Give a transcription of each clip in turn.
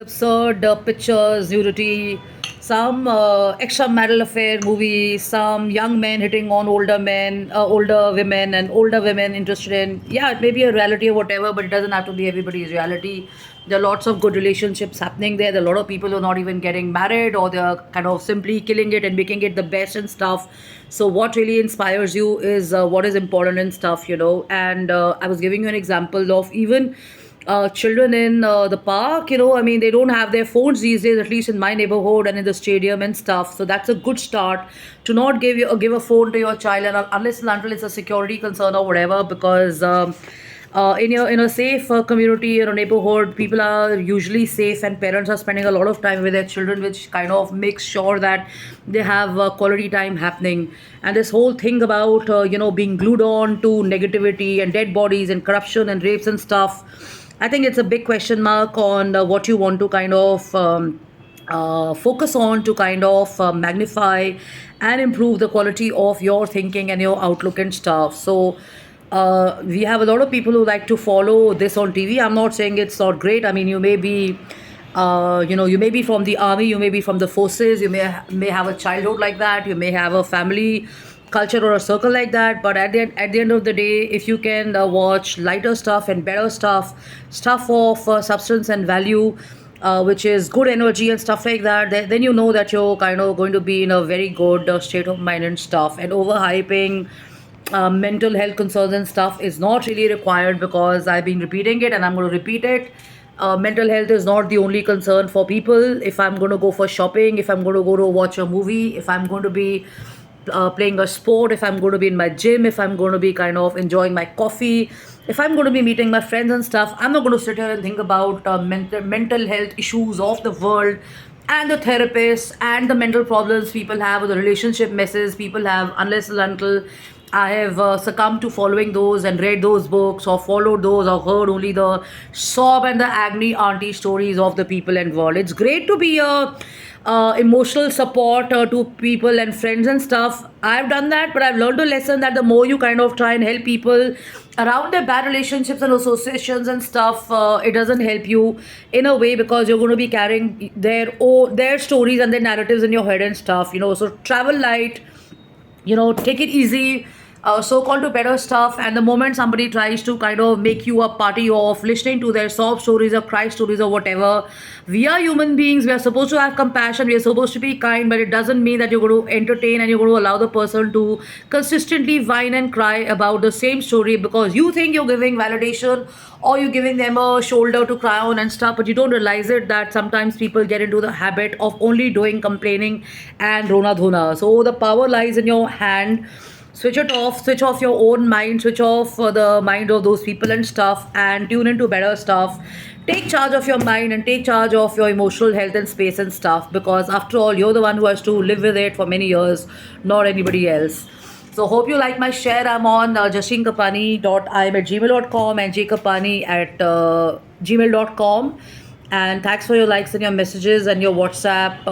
absurd pictures, nudity, some extramarital affair movies, some young men hitting on older men, older women, and older women interested in. Yeah, it may be a reality or whatever, but it doesn't have to be everybody's reality. There are lots of good relationships happening there. There are a lot of people who are not even getting married, or they're kind of simply killing it and making it the best and stuff. So, what really inspires you is what is important and stuff, you know. And I was giving you an example of even children in the park, you know, I mean, they don't have their phones these days, at least in my neighborhood and in the stadium and stuff. So that's a good start to not give a phone to your child, and unless and until it's a security concern or whatever, because in a safe community or a neighborhood, people are usually safe, and parents are spending a lot of time with their children, which kind of makes sure that they have quality time happening. And this whole thing about being glued on to negativity and dead bodies and corruption and rapes and stuff, I think it's a big question mark on what you want to kind of focus on to kind of magnify and improve the quality of your thinking and your outlook and stuff. So we have a lot of people who like to follow this on TV. I'm not saying it's not great. I mean, you may be you may be from the army, you may be from the forces, you may have a childhood like that, you may have a family culture or a circle like that, but at the end of the day, if you can watch lighter stuff and better stuff of substance and value, which is good energy and stuff like that, then you know that you're kind of going to be in a very good state of mind and stuff. And overhyping mental health concerns and stuff is not really required, because I've been repeating it and I'm going to repeat it. Mental health is not the only concern for people. If I'm going to go for shopping, if I'm going to go to watch a movie, if I'm going to be playing a sport, if I'm going to be in my gym, if I'm going to be kind of enjoying my coffee, if I'm going to be meeting my friends and stuff, I'm not going to sit here and think about mental health issues of the world and the therapists and the mental problems people have, or the relationship messes people have, unless and until I have succumbed to following those and read those books or followed those or heard only the sob and the agony auntie stories of the people involved. It's great to be a emotional support to people and friends and stuff. I've done that, but I've learned a lesson that the more you kind of try and help people around their bad relationships and associations and stuff, it doesn't help you in a way, because you're going to be carrying their stories and their narratives in your head and stuff. You know, so travel light, take it easy, so called to better stuff. And the moment somebody tries to kind of make you a party of listening to their sob stories or cry stories or whatever, we are human beings, we are supposed to have compassion, we are supposed to be kind, but it doesn't mean that you're going to entertain and you're going to allow the person to consistently whine and cry about the same story, because you think you're giving validation or you're giving them a shoulder to cry on and stuff, but you don't realize it that sometimes people get into the habit of only doing complaining and rona dhona. So the power lies in your hand. Switch it off, switch off your own mind, switch off the mind of those people and stuff, and tune into better stuff. Take charge of your mind and take charge of your emotional health and space and stuff, because after all, you're the one who has to live with it for many years, not anybody else. So hope you like my share. I'm on jashinkapani.im at gmail.com and jkapani at gmail.com. And thanks for your likes and your messages and your WhatsApp,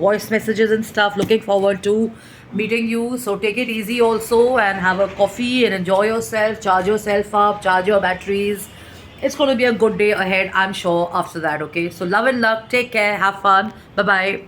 voice messages and stuff. Looking forward to meeting you. So take it easy also, and have a coffee and enjoy yourself, charge yourself up, charge your batteries. It's going to be a good day ahead, I'm sure, after that. Okay. So love and luck. Take care. Have fun. Bye bye.